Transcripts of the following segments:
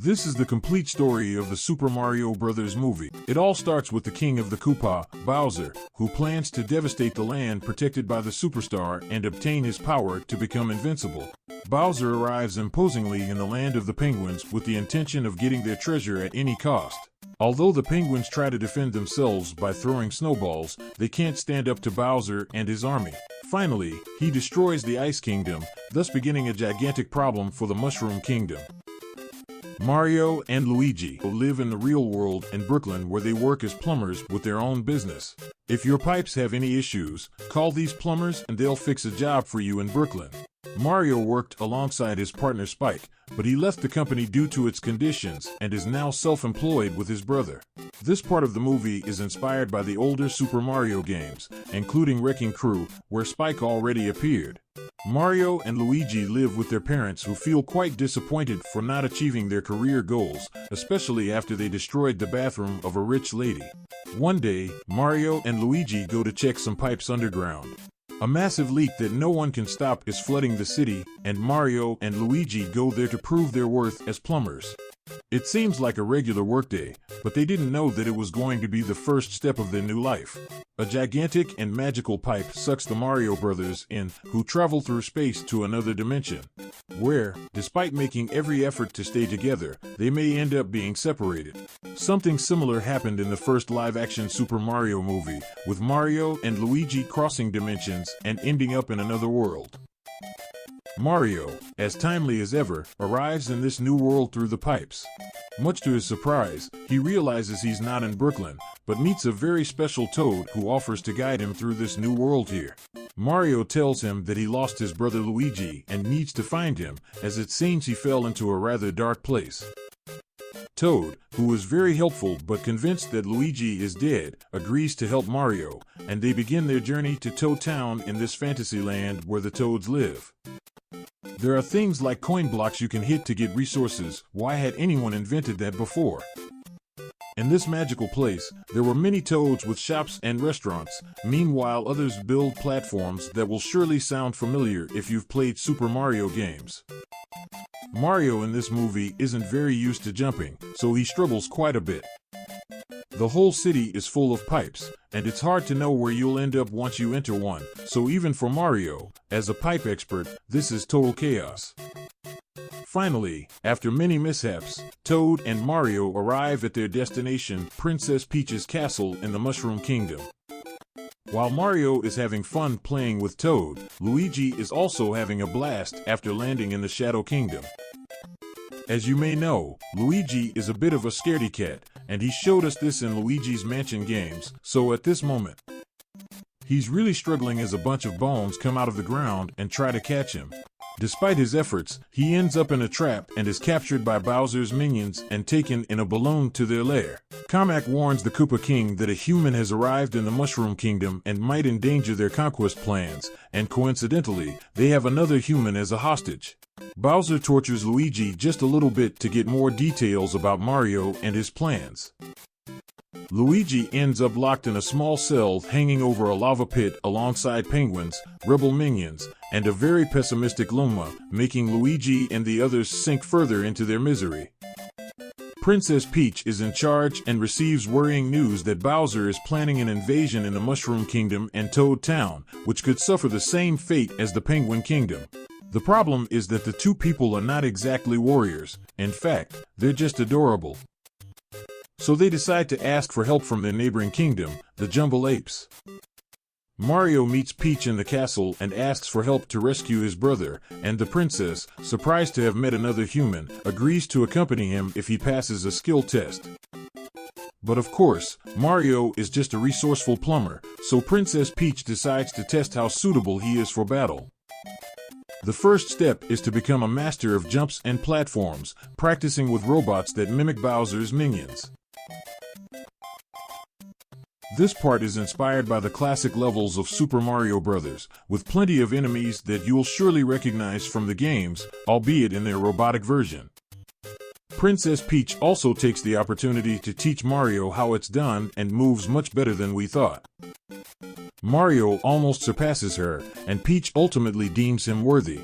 This is the complete story of the Super Mario Bros. Movie. It all starts with the king of the Koopa, Bowser, who plans to devastate the land protected by the superstar and obtain his power to become invincible. Bowser arrives imposingly in the land of the penguins with the intention of getting their treasure at any cost. Although the penguins try to defend themselves by throwing snowballs, they can't stand up to Bowser and his army. Finally, he destroys the Ice Kingdom, thus beginning a gigantic problem for the Mushroom Kingdom. Mario and Luigi live in the real world in Brooklyn, where they work as plumbers with their own business. If your pipes have any issues, call these plumbers and they'll fix a job for you in Brooklyn. Mario worked alongside his partner Spike, but he left the company due to its conditions and is now self-employed with his brother. This part of the movie is inspired by the older Super Mario games, including Wrecking Crew, where Spike already appeared. Mario and Luigi live with their parents, who feel quite disappointed for not achieving their career goals, especially after they destroyed the bathroom of a rich lady. One day, Mario and Luigi go to check some pipes underground. A massive leak that no one can stop is flooding the city, and Mario and Luigi go there to prove their worth as plumbers. It seems like a regular workday, but they didn't know that it was going to be the first step of their new life. A gigantic and magical pipe sucks the Mario brothers in, who travel through space to another dimension, where, despite making every effort to stay together, they may end up being separated. Something similar happened in the first live-action Super Mario movie, with Mario and Luigi crossing dimensions and ending up in another world. Mario, as timely as ever, arrives in this new world through the pipes. Much to his surprise, he realizes he's not in Brooklyn, but meets a very special Toad who offers to guide him through this new world here. Mario tells him that he lost his brother Luigi and needs to find him, as it seems he fell into a rather dark place. Toad, who is very helpful but convinced that Luigi is dead, agrees to help Mario, and they begin their journey to Toad Town in this fantasy land where the Toads live. There are things like coin blocks you can hit to get resources. Why had anyone invented that before? In this magical place, there were many Toads with shops and restaurants. Meanwhile, others build platforms that will surely sound familiar if you've played Super Mario games. Mario in this movie isn't very used to jumping, so he struggles quite a bit. The whole city is full of pipes, and it's hard to know where you'll end up once you enter one, so even for Mario, as a pipe expert, this is total chaos. Finally, after many mishaps, Toad and Mario arrive at their destination, Princess Peach's castle in the Mushroom Kingdom. While Mario is having fun playing with Toad, Luigi is also having a blast after landing in the Shadow Kingdom. As you may know, Luigi is a bit of a scaredy cat, and he showed us this in Luigi's Mansion games, so at this moment, he's really struggling as a bunch of bones come out of the ground and try to catch him. Despite his efforts, he ends up in a trap and is captured by Bowser's minions and taken in a balloon to their lair. Kamek warns the Koopa King that a human has arrived in the Mushroom Kingdom and might endanger their conquest plans, and coincidentally, they have another human as a hostage. Bowser tortures Luigi just a little bit to get more details about Mario and his plans. Luigi ends up locked in a small cell hanging over a lava pit alongside penguins, rebel minions, and a very pessimistic Luma, making Luigi and the others sink further into their misery. Princess Peach is in charge and receives worrying news that Bowser is planning an invasion in the Mushroom Kingdom and Toad Town, which could suffer the same fate as the Penguin Kingdom. The problem is that the two people are not exactly warriors. In fact, they're just adorable. So they decide to ask for help from their neighboring kingdom, the Jumble Apes. Mario meets Peach in the castle and asks for help to rescue his brother, and the princess, surprised to have met another human, agrees to accompany him if he passes a skill test. But of course, Mario is just a resourceful plumber, so Princess Peach decides to test how suitable he is for battle. The first step is to become a master of jumps and platforms, practicing with robots that mimic Bowser's minions. This part is inspired by the classic levels of Super Mario Bros., with plenty of enemies that you'll surely recognize from the games, albeit in their robotic version. Princess Peach also takes the opportunity to teach Mario how it's done and moves much better than we thought. Mario almost surpasses her, and Peach ultimately deems him worthy.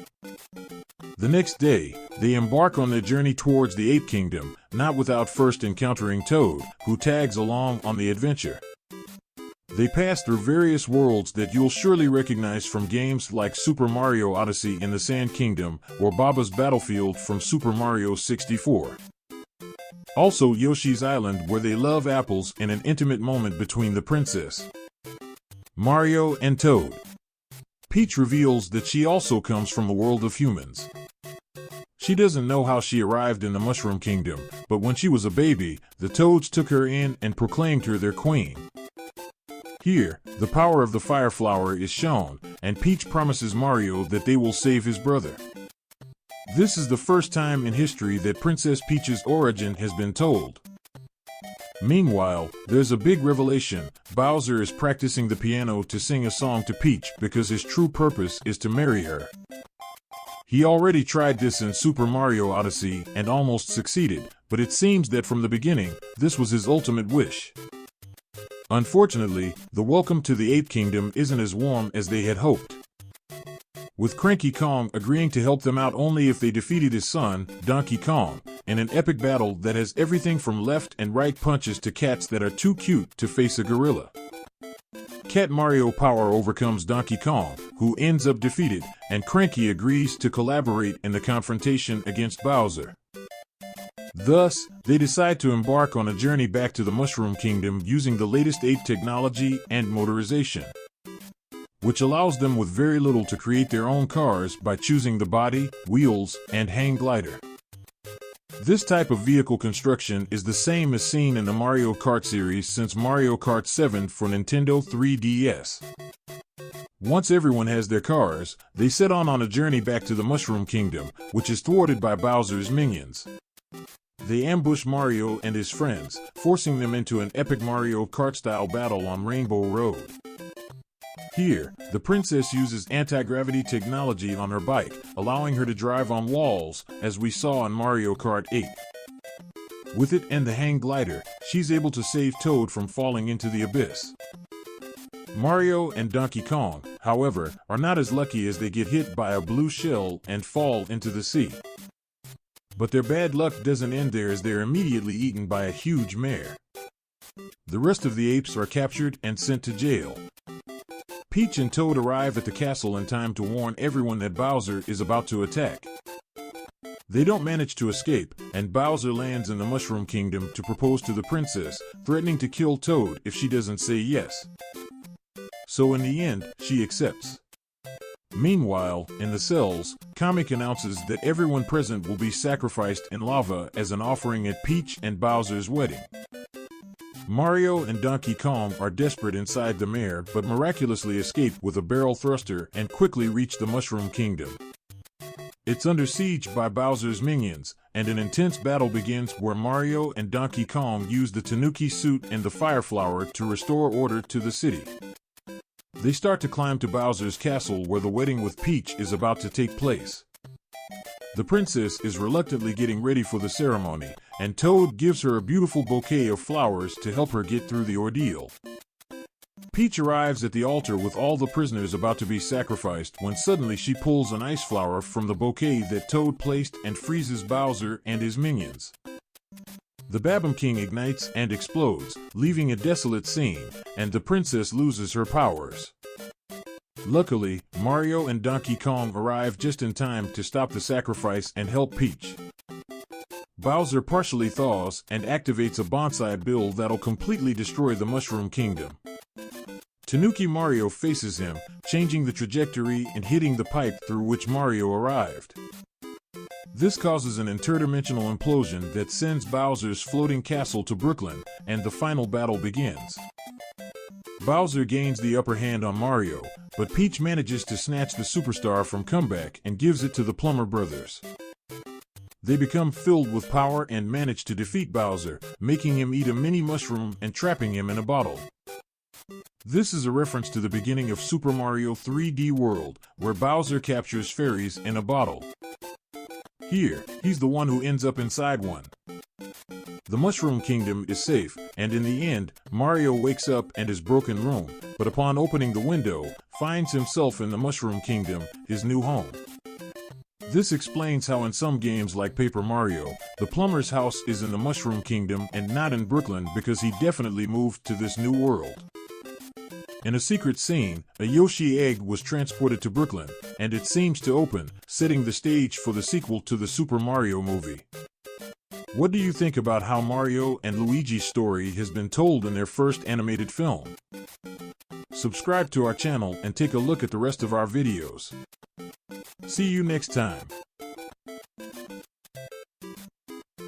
The next day, They embark on their journey towards the Ape Kingdom, not without first encountering Toad, who tags along on the adventure. They pass through various worlds that you'll surely recognize from games like Super Mario Odyssey in the Sand Kingdom or Baba's Battlefield from Super Mario 64. Also Yoshi's Island, where they love apples, in an intimate moment between the princess, Mario, and Toad. Peach reveals that she also comes from a world of humans. She doesn't know how she arrived in the Mushroom Kingdom, but when she was a baby, the Toads took her in and proclaimed her their queen. Here, the power of the Fire Flower is shown, and Peach promises Mario that they will save his brother. This is the first time in history that Princess Peach's origin has been told. Meanwhile, there's a big revelation. Bowser is practicing the piano to sing a song to Peach because his true purpose is to marry her. He already tried this in Super Mario Odyssey and almost succeeded, but it seems that from the beginning, this was his ultimate wish. Unfortunately, the welcome to the Ape Kingdom isn't as warm as they had hoped, with Cranky Kong agreeing to help them out only if they defeated his son, Donkey Kong, in an epic battle that has everything from left and right punches to cats that are too cute to face a gorilla. Cat Mario Power overcomes Donkey Kong, who ends up defeated, and Cranky agrees to collaborate in the confrontation against Bowser. Thus, they decide to embark on a journey back to the Mushroom Kingdom using the latest ape technology and motorization, which allows them with very little to create their own cars by choosing the body, wheels, and hang glider. This type of vehicle construction is the same as seen in the Mario Kart series since Mario Kart 7 for Nintendo 3DS. Once everyone has their cars, they set on a journey back to the Mushroom Kingdom, which is thwarted by Bowser's minions. They ambush Mario and his friends, forcing them into an epic Mario Kart-style battle on Rainbow Road. Here, the princess uses anti-gravity technology on her bike, allowing her to drive on walls, as we saw in Mario Kart 8. With it and the hang glider, she's able to save Toad from falling into the abyss. Mario and Donkey Kong, however, are not as lucky as they get hit by a blue shell and fall into the sea. But their bad luck doesn't end there, as they're immediately eaten by a huge mare. The rest of the apes are captured and sent to jail. Peach and Toad arrive at the castle in time to warn everyone that Bowser is about to attack. They don't manage to escape, and Bowser lands in the Mushroom Kingdom to propose to the princess, threatening to kill Toad if she doesn't say yes. So in the end, she accepts. Meanwhile, in the cells, Comic announces that everyone present will be sacrificed in lava as an offering at Peach and Bowser's wedding. Mario and Donkey Kong are desperate inside the mare but miraculously escape with a barrel thruster and quickly reach the Mushroom Kingdom. It's under siege by Bowser's minions, and an intense battle begins where Mario and Donkey Kong use the Tanuki suit and the Fire Flower to restore order to the city. They start to climb to Bowser's castle where the wedding with Peach is about to take place. The princess is reluctantly getting ready for the ceremony, and Toad gives her a beautiful bouquet of flowers to help her get through the ordeal. Peach arrives at the altar with all the prisoners about to be sacrificed when suddenly she pulls an ice flower from the bouquet that Toad placed and freezes Bowser and his minions. The Babam King ignites and explodes, leaving a desolate scene, and the princess loses her powers. Luckily, Mario and Donkey Kong arrive just in time to stop the sacrifice and help Peach. Bowser partially thaws and activates a bonsai bill that'll completely destroy the Mushroom Kingdom. Tanuki Mario faces him, changing the trajectory and hitting the pipe through which Mario arrived. This causes an interdimensional implosion that sends Bowser's floating castle to Brooklyn, and the final battle begins. Bowser gains the upper hand on Mario, but Peach manages to snatch the superstar from Comeback and gives it to the Plumber Brothers. They become filled with power and manage to defeat Bowser, making him eat a mini mushroom and trapping him in a bottle. This is a reference to the beginning of Super Mario 3D World, where Bowser captures fairies in a bottle. Here, he's the one who ends up inside one. The Mushroom Kingdom is safe, and in the end, Mario wakes up in his broken room, but upon opening the window, finds himself in the Mushroom Kingdom, his new home. This explains how in some games like Paper Mario, the plumber's house is in the Mushroom Kingdom and not in Brooklyn because he definitely moved to this new world. In a secret scene, a Yoshi egg was transported to Brooklyn, and it seems to open, setting the stage for the sequel to the Super Mario movie. What do you think about how Mario and Luigi's story has been told in their first animated film? Subscribe to our channel and take a look at the rest of our videos. See you next time.